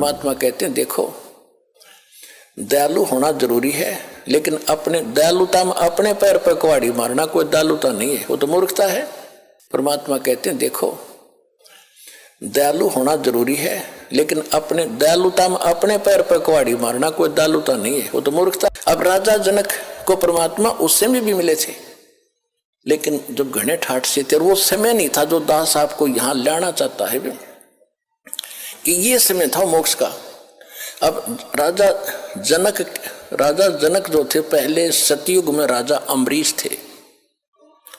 परमात्मा कहते हैं देखो दयालु होना जरूरी है, लेकिन अपने दयालुता में अपने पैर पर कुहाड़ी मारना कोई दयालुता नहीं है, वो तो मूर्खता है। परमात्मा कहते हैं देखो दयालु होना जरूरी है, लेकिन अपने दयालुता में अपने पैर पर कुहाड़ी मारना कोई दयालुता नहीं है, वो तो मूर्खता। अब राजा जनक को परमात्मा उससे भी मिले थे, लेकिन जब घने ठाठ से थे, वो समय नहीं था जो दास आपको यहां लाना चाहता है कि ये समय था मोक्ष का। अब राजा जनक जो थे पहले सतयुग में राजा अम्बरीश थे,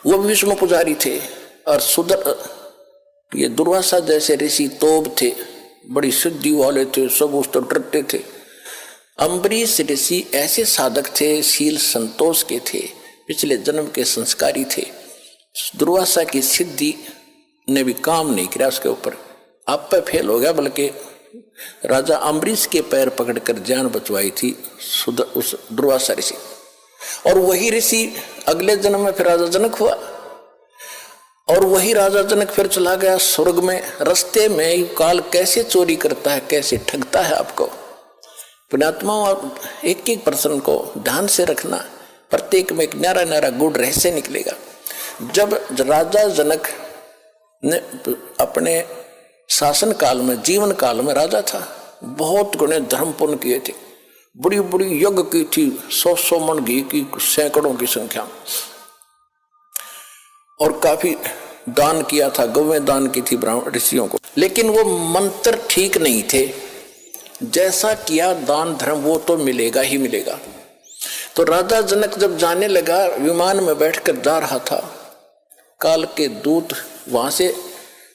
वो भी विष्णु पुजारी थे, और ये दुर्वासा जैसे ऋषि तोब थे, बड़ी सिद्धि वाले थे, सब उस तो डरते थे। अम्बरीश ऋषि ऐसे साधक थे, शील संतोष के थे, पिछले जन्म के संस्कारी थे। दुर्वासा की सिद्धि ने भी काम नहीं किया उसके ऊपर, आप पे फेल हो गया, बल्कि राजा अम्बरीश के पैर पकड़कर जान बचवाई थी उस दुर्वासा ऋषि। और वही ऋषि अगले जन्म में फिर राजा जनक हुआ, और वही राजा जनक फिर चला गया स्वर्ग में। रास्ते में काल कैसे चोरी करता है, कैसे ठगता है आपको। पुण्यात्मा एक एक पर्सन को ध्यान से रखना, प्रत्येक में एक न्यारा न्यारा गुण रहस्य निकलेगा। जब राजा जनक ने अपने शासन काल में, जीवन काल में राजा था, बहुत गुणे धर्म पुण्य किए थे, बड़ी बड़ी यज्ञ की थी, 100 मन घी की, सैकड़ों की संख्या, और काफी दान किया था, गौवें दान की थी ब्राह्मण ऋषियों को। लेकिन वो मंत्र ठीक नहीं थे, जैसा किया दान धर्म वो तो मिलेगा ही मिलेगा। तो राजा जनक जब जाने लगा, विमान में बैठकर जा रहा था, काल के दूत वहां से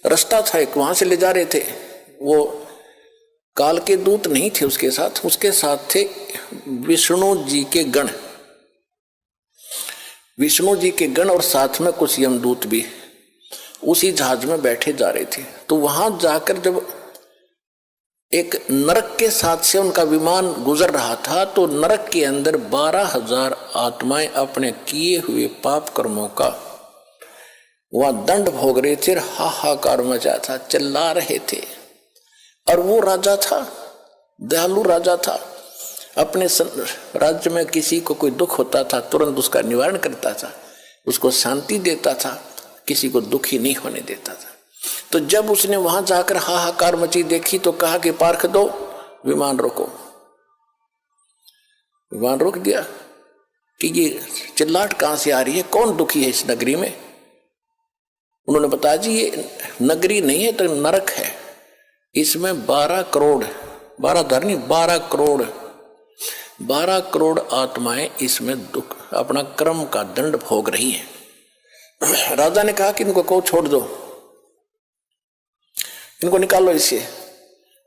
रास्ता था एक, वहां से ले जा रहे थे। वो काल के दूत नहीं थे उसके साथ थे विष्णु जी के गण, विष्णु जी के गण, और साथ में कुछ यमदूत भी उसी जहाज में बैठे जा रहे थे। तो वहां जाकर जब एक नरक के साथ से उनका विमान गुजर रहा था, तो नरक के अंदर 12,000 आत्माएं अपने किए हुए पाप कर्मों का वहां दंड भोग रहे थे, हाहाकार मचा था, चिल्ला रहे थे। और वो राजा था, दयालु राजा था, अपने राज्य में किसी को कोई दुख होता था तुरंत उसका निवारण करता था, उसको शांति देता था, किसी को दुखी नहीं होने देता था। तो जब उसने वहां जाकर हाहाकार मची देखी तो कहा कि पार्ख दो, विमान रोको। विमान रोक दिया कि ये चिल्लाहट कहां से आ रही है, कौन दुखी है इस नगरी में। उन्होंने बताया जी ये नगरी नहीं है तो नरक है, इसमें 12 करोड़ 12 करोड़ आत्माएं इसमें दुख अपना कर्म का दंड भोग रही हैं। राजा ने कहा कि इनको को छोड़ दो, इनको निकालो इससे।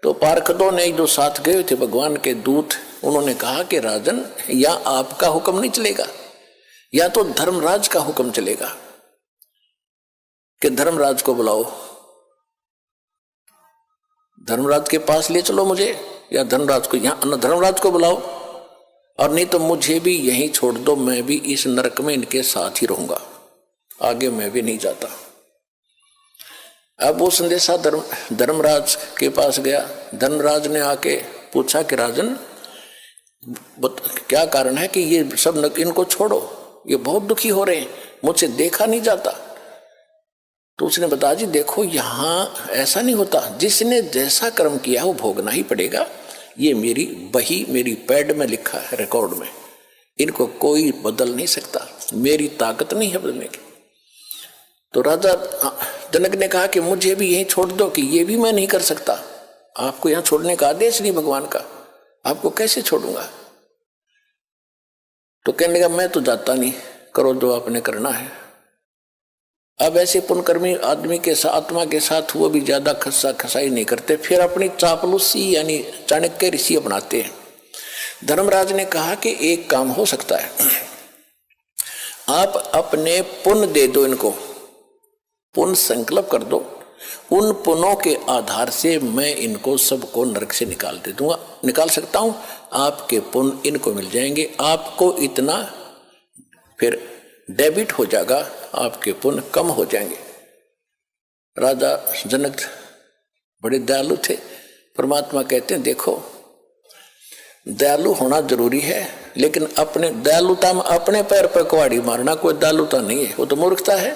तो पार्षदों ने जो साथ गए थे भगवान के दूत, उन्होंने कहा कि राजन या आपका हुक्म नहीं चलेगा, या तो धर्मराज का हुक्म चलेगा कि धर्मराज को बुलाओ, धर्मराज के पास ले चलो मुझे, या धर्मराज को यहां धर्मराज को बुलाओ, और नहीं तो मुझे भी यहीं छोड़ दो, मैं भी इस नरक में इनके साथ ही रहूंगा, आगे मैं भी नहीं जाता। अब वो संदेशा धर्मराज के पास गया। धर्मराज ने आके पूछा कि राजन क्या कारण है कि ये सब इनको छोड़ो, ये बहुत दुखी हो रहे हैं, मुझसे देखा नहीं जाता। तो उसने बताया जी देखो यहाँ ऐसा नहीं होता, जिसने जैसा कर्म किया वो भोगना ही पड़ेगा, ये मेरी बही मेरी पैड में लिखा है, रिकॉर्ड में, इनको कोई बदल नहीं सकता, मेरी ताकत नहीं है बदलने की। तो राजा जनक ने कहा कि मुझे भी यहीं छोड़ दो, कि ये भी मैं नहीं कर सकता, आपको यहाँ छोड़ने का आदेश नहीं भगवान का, आपको कैसे छोड़ूंगा। तो कहने लगा मैं तो जाता नहीं, करो जो आपने करना है। अब ऐसे पुण्यकर्मी आदमी के साथ, आत्मा के साथ वो भी ज्यादा खस्सा खसाई नहीं करते, फिर अपनी चापलूसी यानी चाणक्य ऋषि अपनाते हैं। धर्मराज ने कहा कि एक काम हो सकता है, आप अपने पुण्य दे दो, इनको पुण्य संकल्प कर दो, उन पुण्यों के आधार से मैं इनको सबको नरक से निकाल सकता हूं, आपके पुण्य इनको मिल जाएंगे, आपको इतना फिर डेबिट हो जाएगा, आपके पुण्य कम हो जाएंगे। राजा जनक बड़े दयालु थे, परमात्मा कहते हैं देखो दयालु होना जरूरी है, लेकिन अपने दयालुता में अपने पैर पर कुहाड़ी मारना कोई दयालुता नहीं है, वो तो मूर्खता है।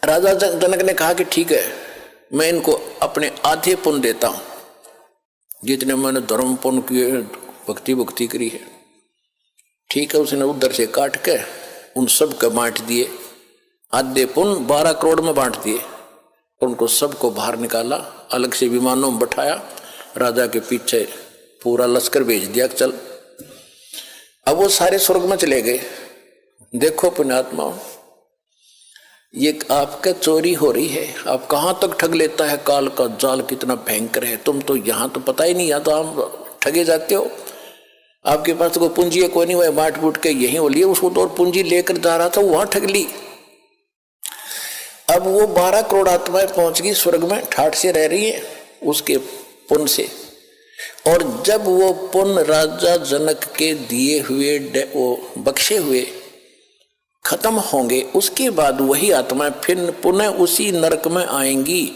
राजा जनक ने कहा कि ठीक है, मैं इनको अपने आधे पुण्य देता हूं, जितने मैंने धर्म पुण्य किए, भक्ति करी है। ठीक है, उसने उधर से काट के उन सब के बांट दिए, आधे पुण्य 12 करोड़ में बांट दिए। उनको सबको बाहर निकाला, अलग से विमानों में बैठाया, राजा के पीछे पूरा लश्कर भेज दिया, चल। अब वो सारे स्वर्ग में चले गए। देखो पुण्यात्मा, ये आपका चोरी हो रही है, आप कहां तक ठग लेता है, काल का जाल कितना भयंकर है। तुम तो यहां तो पता ही नहीं, यहां तो आप ठगे जाते हो। आपके पास तो कोई पूंजी है कोई नहीं, वह बांट बूट के यही हो लिए, उसको तो और पूंजी लेकर जा रहा था, वहां ठग ली। अब वो 12 करोड़ आत्माएं पहुंच गई स्वर्ग में, ठाठ से रह रही है उसके पुण्य से। और जब वो पुण्य राजा जनक के दिए हुए वो बख्शे हुए खत्म होंगे, उसके बाद वही आत्माएं फिर पुनः उसी नरक में आएंगी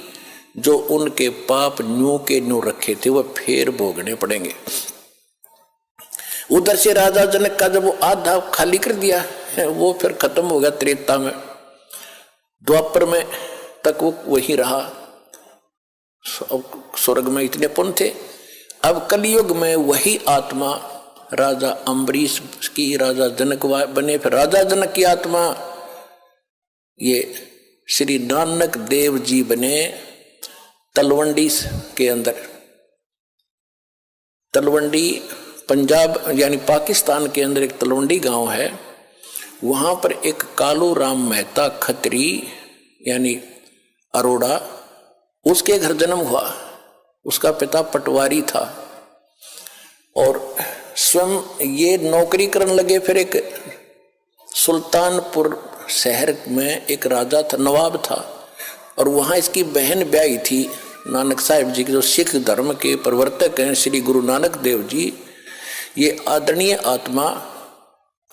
जो उनके पाप न्यू के न्यू रखे थे, वह फिर भोगने पड़ेंगे। उधर से राजा जनक का जब वो आधा खाली कर दिया है, वो फिर खत्म हो गया त्रेता में। द्वापर में तक वो वही रहा, स्वर्ग में इतने पुण्य थे। अब कलयुग में वही आत्मा राजा अम्बरीश की, राजा जनक बने, फिर राजा जनक की आत्मा ये श्री नानक देव जी बने तलवंडी के अंदर। तलवंडी पंजाब यानी पाकिस्तान के अंदर एक तलवंडी गांव है, वहां पर एक कालू राम मेहता खत्री यानी अरोड़ा, उसके घर जन्म हुआ। उसका पिता पटवारी था और स्वयं ये नौकरी करने लगे। फिर एक सुल्तानपुर शहर में एक राजा था, नवाब था, और वहाँ इसकी बहन ब्याही थी नानक साहिब जी के, जो सिख धर्म के प्रवर्तक हैं श्री गुरु नानक देव जी। ये आदरणीय आत्मा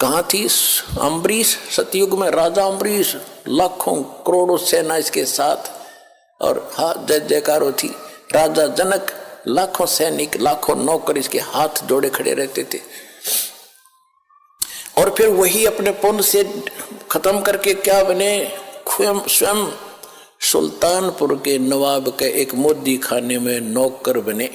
कहाँ थी? अम्बरीश, सतयुग में राजा अम्बरीश, लाखों करोड़ों सेना इसके साथ, और हाँ जय जयकार होती। राजा जनक, लाखों सैनिक, लाखों नौकर इसके हाथ जोड़े खड़े रहते थे। और फिर वही अपने पुण्य से खत्म करके क्या बने? स्वयं सुल्तानपुर के नवाब के एक मोदी खाने में नौकर बने।